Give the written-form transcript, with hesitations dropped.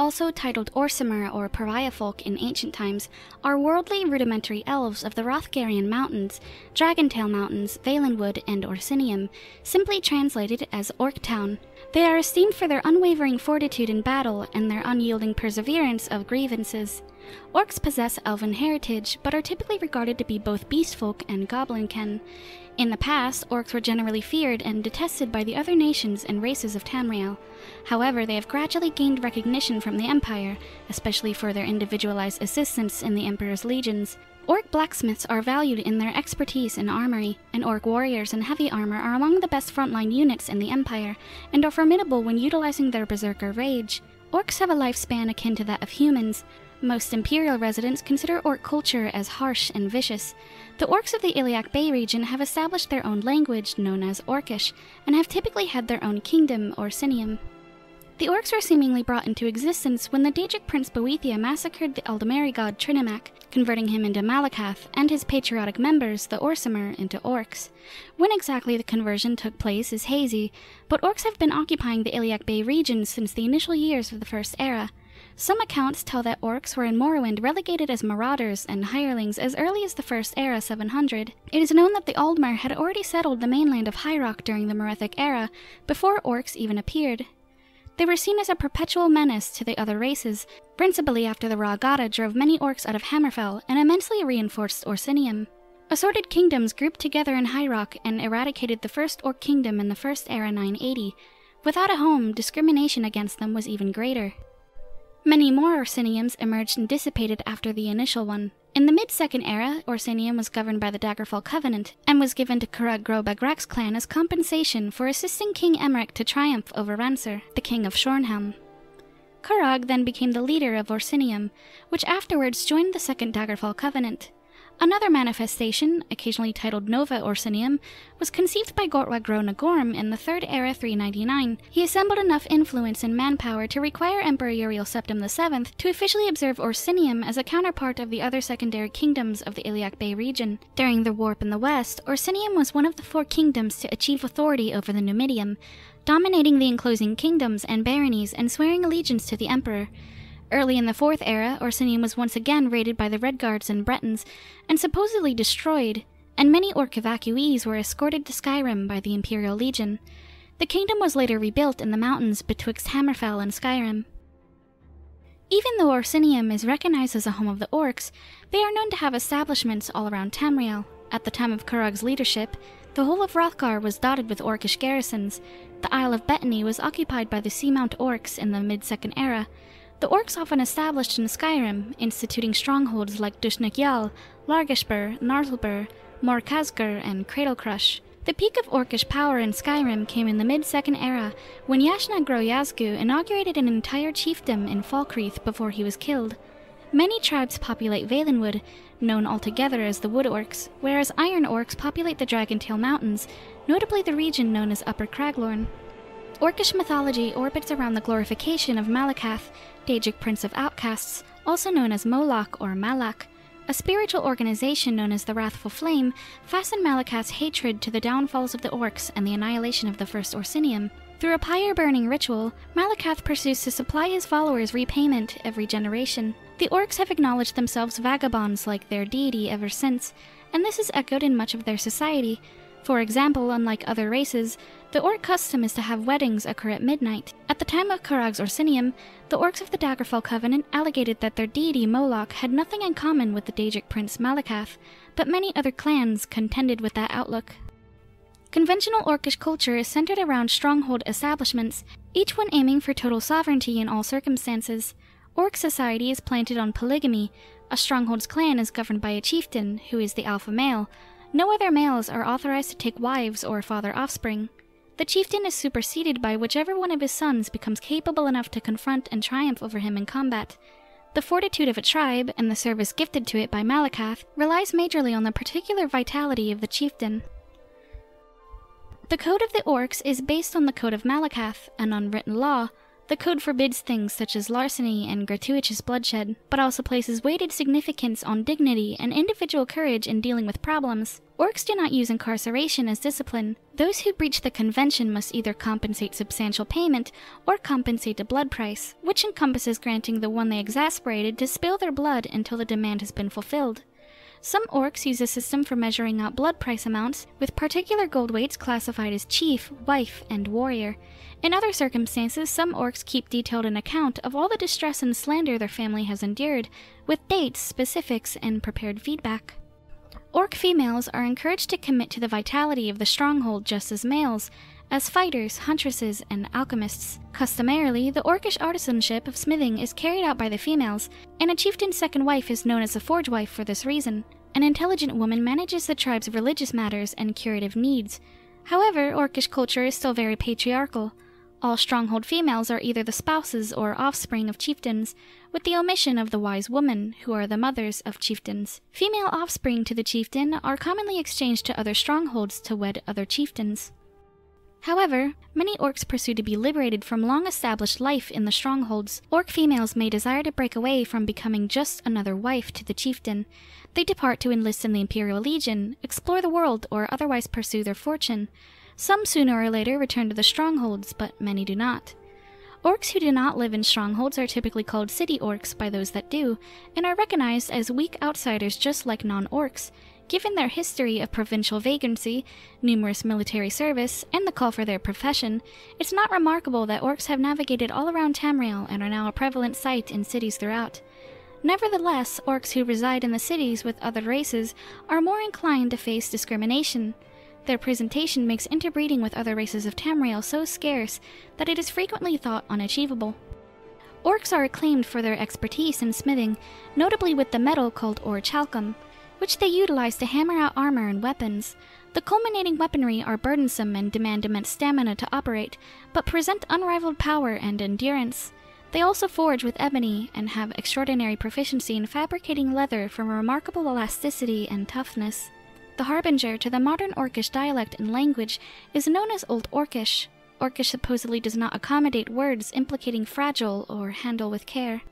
also titled Orsimer or pariah folk in ancient times, are worldly rudimentary elves of the Wrothgarian Mountains, Dragontail Mountains, Valenwood, and Orsinium, simply translated as Orctown. They are esteemed for their unwavering fortitude in battle and their unyielding perseverance of grievances. Orcs possess elven heritage, but are typically regarded to be both beastfolk and Goblin-ken. In the past, orcs were generally feared and detested by the other nations and races of Tamriel. However, they have gradually gained recognition from the Empire, especially for their individualized assistance in the Emperor's legions. Orc blacksmiths are valued in their expertise in armory, and orc warriors in heavy armor are among the best frontline units in the Empire, and are formidable when utilizing their berserker rage. Orcs have a lifespan akin to that of humans. Most Imperial residents consider Orc culture as harsh and vicious. The Orcs of the Iliac Bay Region have established their own language, known as Orcish, and have typically had their own kingdom, Orsinium. The Orcs were seemingly brought into existence when the Daedric Prince Boethia massacred the Eldameri god Trinimac, converting him into Malacath, and his patriotic members, the Orsimer, into Orcs. When exactly the conversion took place is hazy, but Orcs have been occupying the Iliac Bay region since the initial years of the First Era. Some accounts tell that Orcs were in Morrowind relegated as marauders and hirelings as early as the First Era 700. It is known that the Aldmer had already settled the mainland of High Rock during the Merethic Era, before Orcs even appeared. They were seen as a perpetual menace to the other races, principally after the Rhaegarda drove many Orcs out of Hammerfell and immensely reinforced Orsinium. Assorted kingdoms grouped together in High Rock and eradicated the first Orc kingdom in the First Era 980. Without a home, discrimination against them was even greater. Many more Orsiniums emerged and dissipated after the initial one. In the mid-Second Era, Orsinium was governed by the Daggerfall Covenant, and was given to Curragh Gro-Bagrak's clan as compensation for assisting King Emeric to triumph over Rancer, the king of Shornhelm. Curragh then became the leader of Orsinium, which afterwards joined the Second Daggerfall Covenant. Another manifestation, occasionally titled Nova Orsinium, was conceived by Gortwa Gro Nagorm in the Third Era 399. He assembled enough influence and manpower to require Emperor Uriel Septim VII to officially observe Orsinium as a counterpart of the other secondary kingdoms of the Iliac Bay region. During the Warp in the West, Orsinium was one of the 4 kingdoms to achieve authority over the Numidium, dominating the enclosing kingdoms and baronies and swearing allegiance to the Emperor. Early in the Fourth Era, Orsinium was once again raided by the Redguards and Bretons, and supposedly destroyed, and many Orc evacuees were escorted to Skyrim by the Imperial Legion. The kingdom was later rebuilt in the mountains betwixt Hammerfell and Skyrim. Even though Orsinium is recognized as a home of the Orcs, they are known to have establishments all around Tamriel. At the time of Curragh's leadership, the whole of Wrothgar was dotted with Orcish garrisons. The Isle of Bettany was occupied by the Seamount Orcs in the mid-Second Era. The Orcs often established in Skyrim, instituting strongholds like Dushnuk Yal, Largashbur, Narlbur, Morkazgur, and Cradlecrush. The peak of Orcish power in Skyrim came in the mid-Second Era, when Yashna Groyazgu inaugurated an entire chiefdom in Falkreath before he was killed. Many tribes populate Valenwood, known altogether as the Wood Orcs, whereas Iron Orcs populate the Dragontail Mountains, notably the region known as Upper Craglorn. Orcish mythology orbits around the glorification of Malacath, Daedric Prince of Outcasts, also known as Moloch or Malak. A spiritual organization known as the Wrathful Flame fastened Malacath's hatred to the downfalls of the Orcs and the annihilation of the First Orsinium. Through a pyre-burning ritual, Malacath pursues to supply his followers repayment every generation. The Orcs have acknowledged themselves vagabonds like their deity ever since, and this is echoed in much of their society. For example, unlike other races, the Orc custom is to have weddings occur at midnight. At the time of Curragh's Orsinium, the Orcs of the Daggerfall Covenant allegated that their deity Moloch had nothing in common with the Daedric Prince Malacath, but many other clans contended with that outlook. Conventional Orcish culture is centered around stronghold establishments, each one aiming for total sovereignty in all circumstances. Orc society is planted on polygamy. A stronghold's clan is governed by a chieftain, who is the alpha male. No other males are authorized to take wives or father offspring. The chieftain is superseded by whichever one of his sons becomes capable enough to confront and triumph over him in combat. The fortitude of a tribe, and the service gifted to it by Malacath, relies majorly on the particular vitality of the chieftain. The Code of the Orcs is based on the Code of Malacath, an unwritten law. The code forbids things such as larceny and gratuitous bloodshed, but also places weighted significance on dignity and individual courage in dealing with problems. Orcs do not use incarceration as discipline. Those who breach the convention must either compensate substantial payment or compensate a blood price, which encompasses granting the one they exasperated to spill their blood until the demand has been fulfilled. Some orcs use a system for measuring out blood price amounts, with particular gold weights classified as chief, wife, and warrior. In other circumstances, some orcs keep detailed an account of all the distress and slander their family has endured, with dates, specifics, and prepared feedback. Orc females are encouraged to commit to the vitality of the stronghold just as males, as fighters, huntresses, and alchemists. Customarily, the orcish artisanship of smithing is carried out by the females, and a chieftain's second wife is known as a forge wife for this reason. An intelligent woman manages the tribe's religious matters and curative needs. However, orcish culture is still very patriarchal. All stronghold females are either the spouses or offspring of chieftains, with the omission of the wise women, who are the mothers of chieftains. Female offspring to the chieftain are commonly exchanged to other strongholds to wed other chieftains. However, many orcs pursue to be liberated from long-established life in the strongholds. Orc females may desire to break away from becoming just another wife to the chieftain. They depart to enlist in the Imperial Legion, explore the world, or otherwise pursue their fortune. Some sooner or later return to the strongholds, but many do not. Orcs who do not live in strongholds are typically called city orcs by those that do, and are recognized as weak outsiders just like non-orcs. Given their history of provincial vagrancy, numerous military service, and the call for their profession, it's not remarkable that orcs have navigated all around Tamriel and are now a prevalent sight in cities throughout. Nevertheless, orcs who reside in the cities with other races are more inclined to face discrimination. Their presentation makes interbreeding with other races of Tamriel so scarce that it is frequently thought unachievable. Orcs are acclaimed for their expertise in smithing, notably with the metal called orichalcum, which they utilize to hammer out armor and weapons. The culminating weaponry are burdensome and demand immense stamina to operate, but present unrivaled power and endurance. They also forge with ebony and have extraordinary proficiency in fabricating leather from remarkable elasticity and toughness. The harbinger to the modern Orcish dialect and language is known as Old Orcish. Orcish supposedly does not accommodate words implicating fragile or handle with care.